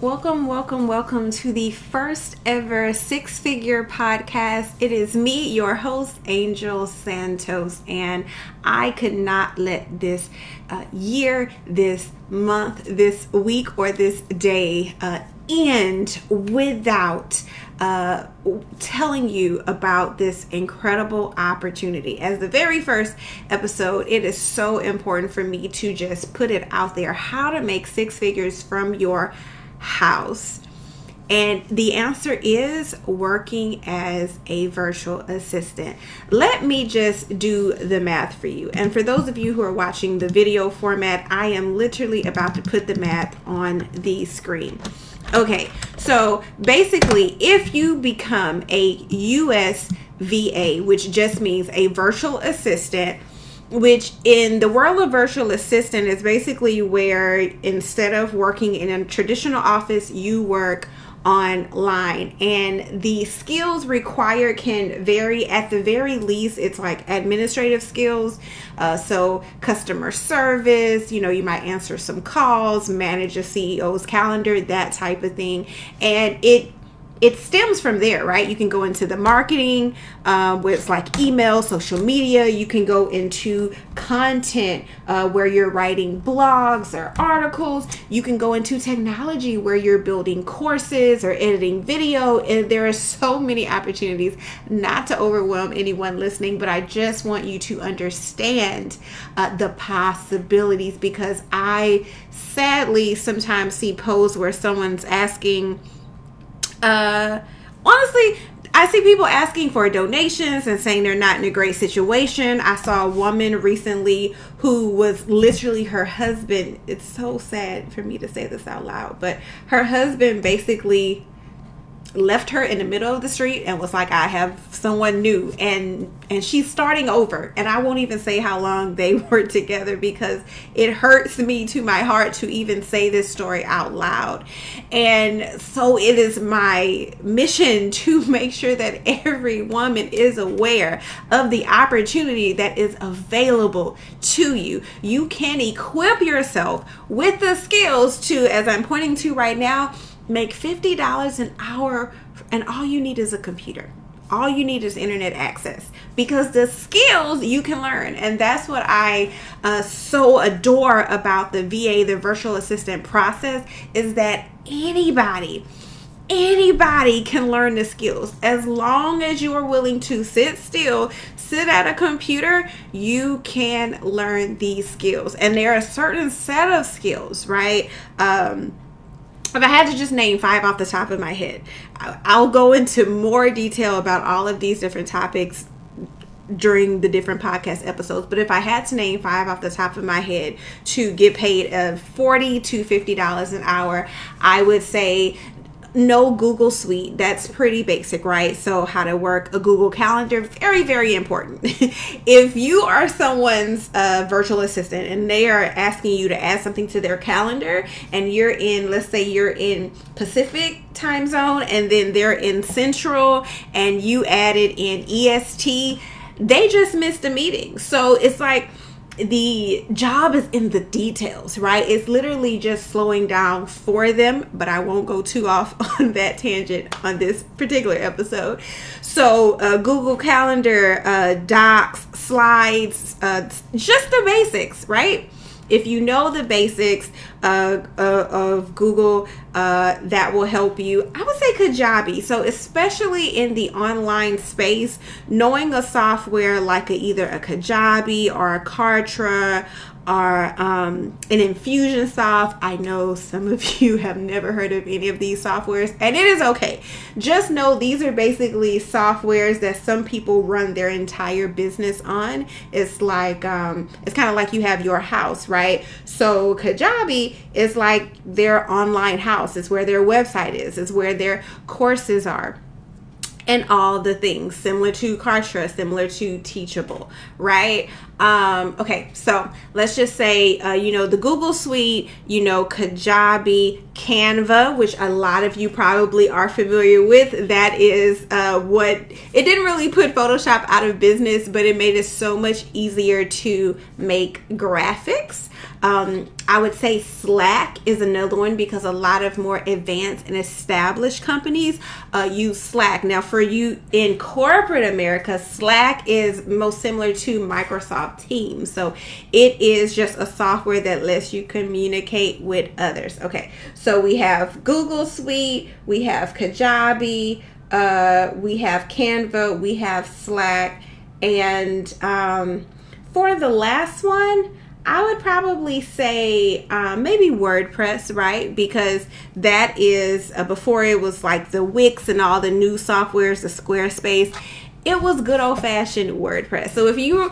Welcome to the first ever Six Figure podcast. It is me, your host, Angel Santos, and I could not let this year, this month, this week, or this day end without telling you about this incredible opportunity. As the very first episode, it is so important for me to just put it out there, how to make six figures from your house. And the answer is working as a virtual assistant. Let me just do the math for you. And for those of you who are watching the video format, I am literally about to put the math on the screen. Okay, so basically, if you become a US VA, which just means a virtual assistant, which in the world of virtual assistant is basically where instead of working in a traditional office, you work online, and the skills required can vary. At the very least, it's like administrative skills, so customer service, you might answer some calls, manage a CEO's calendar, that type of thing. And it stems from there, right? You can go into the marketing, with like email, social media. You can go into content, where you're writing blogs or articles. You can go into technology where you're building courses or editing video. And there are so many opportunities, not to overwhelm anyone listening, but I just want you to understand the possibilities, because I sadly sometimes see posts where someone's asking, honestly, I see people asking for donations and saying they're not in a great situation. I saw a woman recently who was literally, her husband, it's so sad for me to say this out loud, but her husband basically left her in the middle of the street and was like, I have someone new, and she's starting over. And I won't even say how long they were together, because it hurts me to my heart to even say this story out loud. And so it is my mission to make sure that every woman is aware of the opportunity that is available to you. You can equip yourself with the skills to, as I'm pointing to right now, make $50 an hour, and all you need is a computer. All you need is internet access, because the skills you can learn. And that's what I so adore about the VA, the virtual assistant process, is that anybody can learn the skills. As long as you are willing to sit still, sit at a computer, you can learn these skills. And there are a certain set of skills, right? If I had to just name 5 off the top of my head, I'll go into more detail about all of these different topics during the different podcast episodes. But if I had to name 5 off the top of my head to get paid $40 to $50 an hour, I would say know Google Suite. That's pretty basic, right? So how to work a Google Calendar, very, very important. If you are someone's virtual assistant and they are asking you to add something to their calendar, and you're in, let's say you're in Pacific time zone and then they're in Central, and you added in EST, they just missed a meeting. So it's like, the job is in the details, right? It's literally just slowing down for them, but I won't go too off on that tangent on this particular episode. So Google Calendar, Docs, slides, just the basics, right? If you know the basics of Google, that will help you. I would say Kajabi. So especially in the online space, knowing a software like either a Kajabi or a Kartra or an Infusionsoft. I know some of you have never heard of any of these softwares, and it is okay. Just know these are basically softwares that some people run their entire business on. It's like it's kind of like you have your house, right? So Kajabi is like their online house. It's where their website is. It's where their courses are. And all the things, similar to Kartra, similar to Teachable, right? Okay, so let's just say, the Google Suite, Kajabi, Canva, which a lot of you probably are familiar with. That is it didn't really put Photoshop out of business, but it made it so much easier to make graphics. I would say Slack is another one because a lot of more advanced and established companies use Slack. Now, for you in corporate America, Slack is most similar to Microsoft Teams. So it is just a software that lets you communicate with others. Okay, so we have Google Suite, we have Kajabi, we have Canva, we have Slack, and for the last one, I would probably say maybe WordPress, right? Because that is, before it was like the Wix and all the new softwares, the Squarespace, it was good old fashioned WordPress. So if you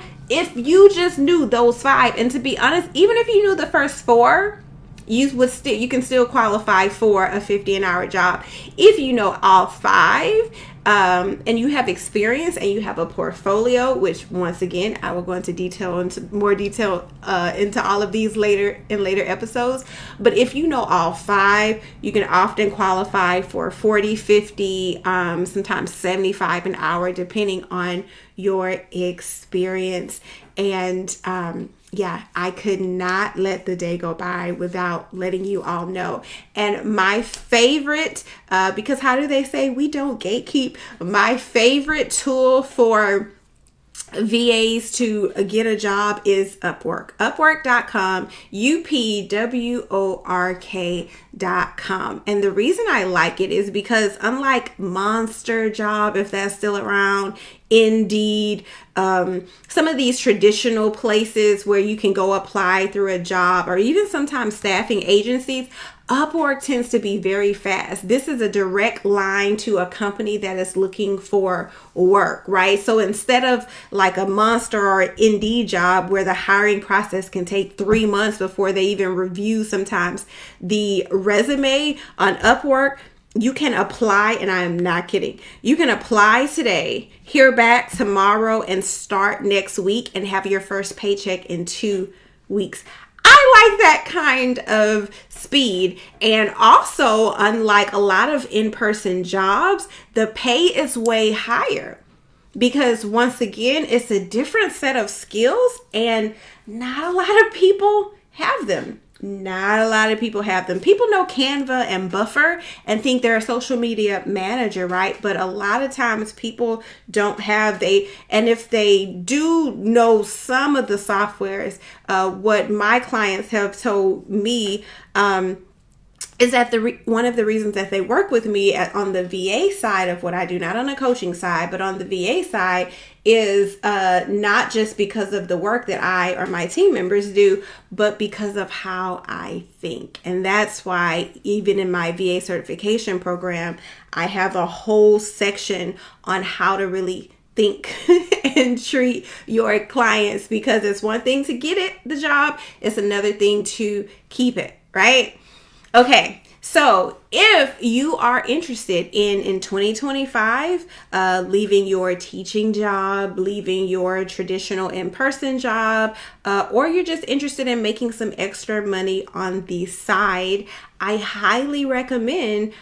just knew those 5, and to be honest, even if you knew the first 4, you can still qualify for a 50 an hour job. If you know all 5, and you have experience and you have a portfolio, which once again I will go into more detail into all of these later episodes. But if you know all 5, you can often qualify for 40, 50, sometimes 75 an hour, depending on your experience. And yeah, I could not let the day go by without letting you all know. And my favorite, because how do they say we don't gatekeep? My favorite tool for VAs to get a job is Upwork. Upwork.com, UPWORK.com. And the reason I like it is because unlike Monster Job, if that's still around, Indeed, some of these traditional places where you can go apply through a job, or even sometimes staffing agencies, Upwork tends to be very fast. This is a direct line to a company that is looking for work, right? So instead of like a Monster or Indeed job where the hiring process can take 3 months before they even review sometimes the resume, on Upwork, you can apply, and I am not kidding. You can apply today, hear back tomorrow, and start next week and have your first paycheck in 2 weeks. I like that kind of speed. And also, unlike a lot of in-person jobs, the pay is way higher because once again, it's a different set of skills and not a lot of people have them. Not a lot of people have them. People know Canva and Buffer and think they're a social media manager, right? But a lot of times people don't have and if they do know some of the softwares, what my clients have told me, is that one of the reasons that they work with me on the VA side of what I do, not on the coaching side, but on the VA side, is not just because of the work that I or my team members do, but because of how I think. And that's why even in my VA certification program, I have a whole section on how to really think and treat your clients, because it's one thing to get the job, it's another thing to keep it, right? Okay, so if you are interested in 2025, leaving your teaching job, leaving your traditional in-person job, or you're just interested in making some extra money on the side, I highly recommend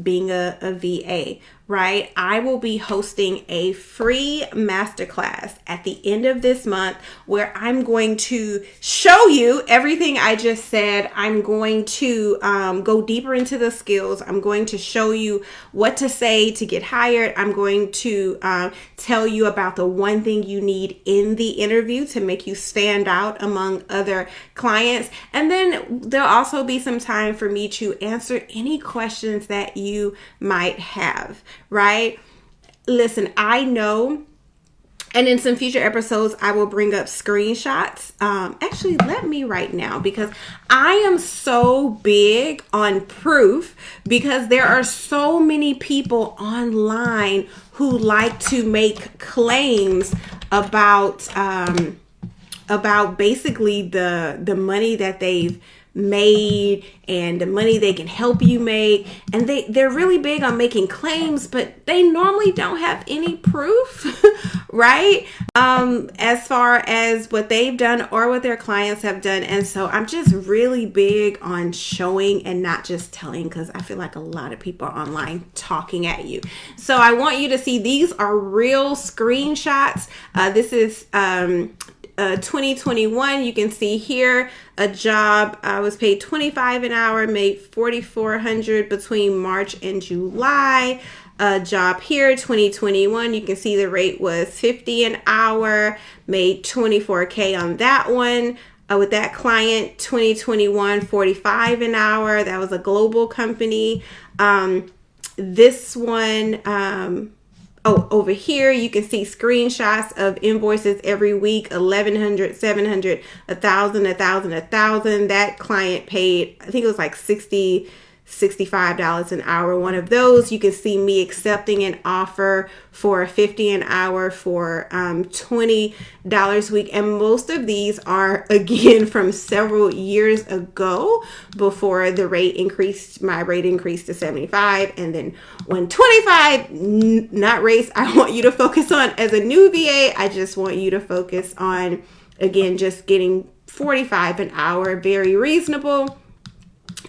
being a VA, right? I will be hosting a free masterclass at the end of this month where I'm going to show you everything I just said. I'm going to go deeper into the skills. I'm going to show you what to say to get hired. I'm going to tell you about the one thing you need in the interview to make you stand out among other clients. And then there'll also be some time for me to answer any questions that you might have, right? Listen, I know, and in some future episodes, I will bring up screenshots. Actually, let me right now, because I am so big on proof, because there are so many people online who like to make claims about basically the money that they've made and the money they can help you make, and they're really big on making claims, but they normally don't have any proof right, as far as what they've done or what their clients have done. And so I'm just really big on showing and not just telling, because I feel like a lot of people are online talking at you. So I want you to see these are real screenshots. This is 2021, you can see here a job. I was paid $25 an hour, made $4,400 between March and July. A job here, 2021, you can see the rate was $50 an hour, made $24K on that one. With that client, 2021, $45 an hour. That was a global company. This one, over here, you can see screenshots of invoices every week, 1,100, 700, 1,000, 1,000, 1,000. That client paid, I think it was like $65 an hour. One of those, you can see me accepting an offer for $50 an hour for $20 a week. And most of these are, again, from several years ago before the rate increased. My rate increased to 75. And then when 25, not race, I want you to focus on as a new VA. I just want you to focus on, again, just getting $45 an hour, very reasonable.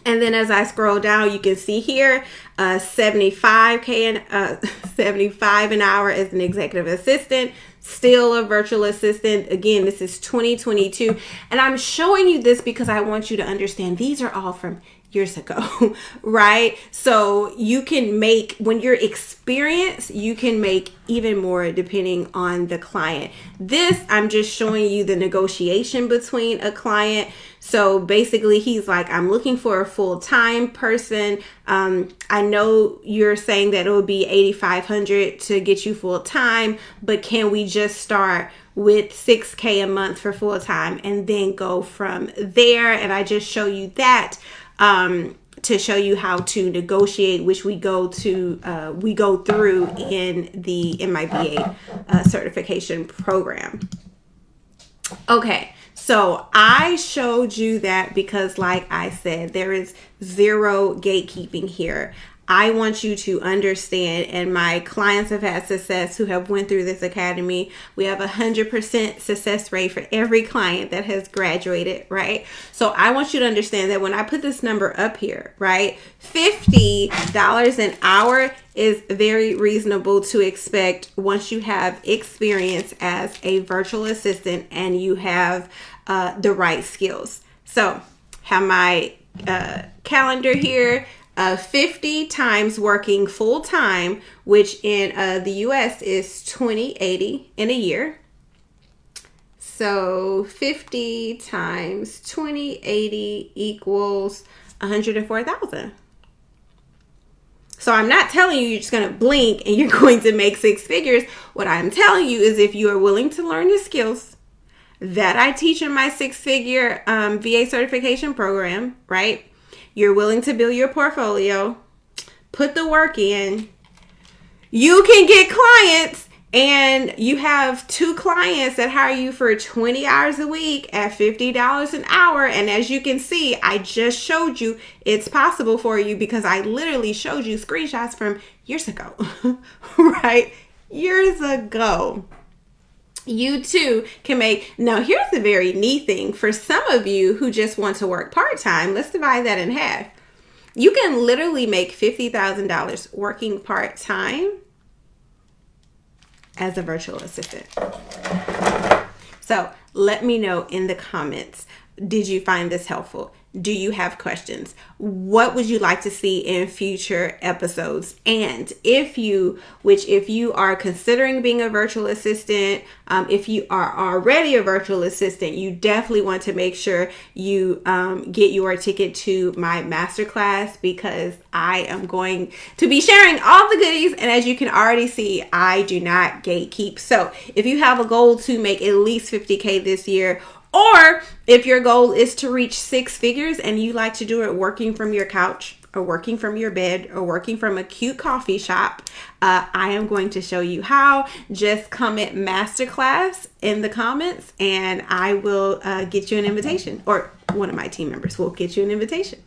And then as I scroll down, you can see here, $75K and $75 an hour as an executive assistant, still a virtual assistant. Again, this is 2022. And I'm showing you this because I want you to understand these are all from years ago, right? So you can make, when you're experienced, you can make even more depending on the client. This, I'm just showing you the negotiation between a client. So basically he's like, I'm looking for a full-time person. I know you're saying that it would be $8,500 to get you full-time, but can we just start with $6K a month for full-time and then go from there? And I just show you that to show you how to negotiate, which we go through in my VA certification program. Okay. So I showed you that because, like I said, there is zero gatekeeping here. I want you to understand, and my clients have had success who have went through this academy. We have 100% success rate for every client that has graduated, right? So I want you to understand that when I put this number up here, right, $50 an hour is very reasonable to expect once you have experience as a virtual assistant and you have the right skills. So have my calendar here. 50 times working full time, which in the US is 2080 in a year. So 50 times 2080 equals 104,000. So I'm not telling you you're just going to blink and you're going to make six figures. What I'm telling you is if you are willing to learn the skills that I teach in my six-figure VA certification program, right? You're willing to build your portfolio, put the work in, you can get clients, and you have 2 clients that hire you for 20 hours a week at $50 an hour. And as you can see, I just showed you it's possible for you because I literally showed you screenshots from years ago, right? Years ago. You too can make, now here's the very neat thing for some of you who just want to work part-time. Let's divide that in half. You can literally make $50,000 working part-time as a virtual assistant. So let me know in the comments, did you find this helpful? Do you have questions? What would you like to see in future episodes? And if you are considering being a virtual assistant, if you are already a virtual assistant, you definitely want to make sure you get your ticket to my masterclass because I am going to be sharing all the goodies. And as you can already see, I do not gatekeep. So if you have a goal to make at least 50K this year, or if your goal is to reach 6 figures and you like to do it working from your couch or working from your bed or working from a cute coffee shop, I am going to show you how. Just comment masterclass in the comments and I will get you an invitation, or one of my team members will get you an invitation.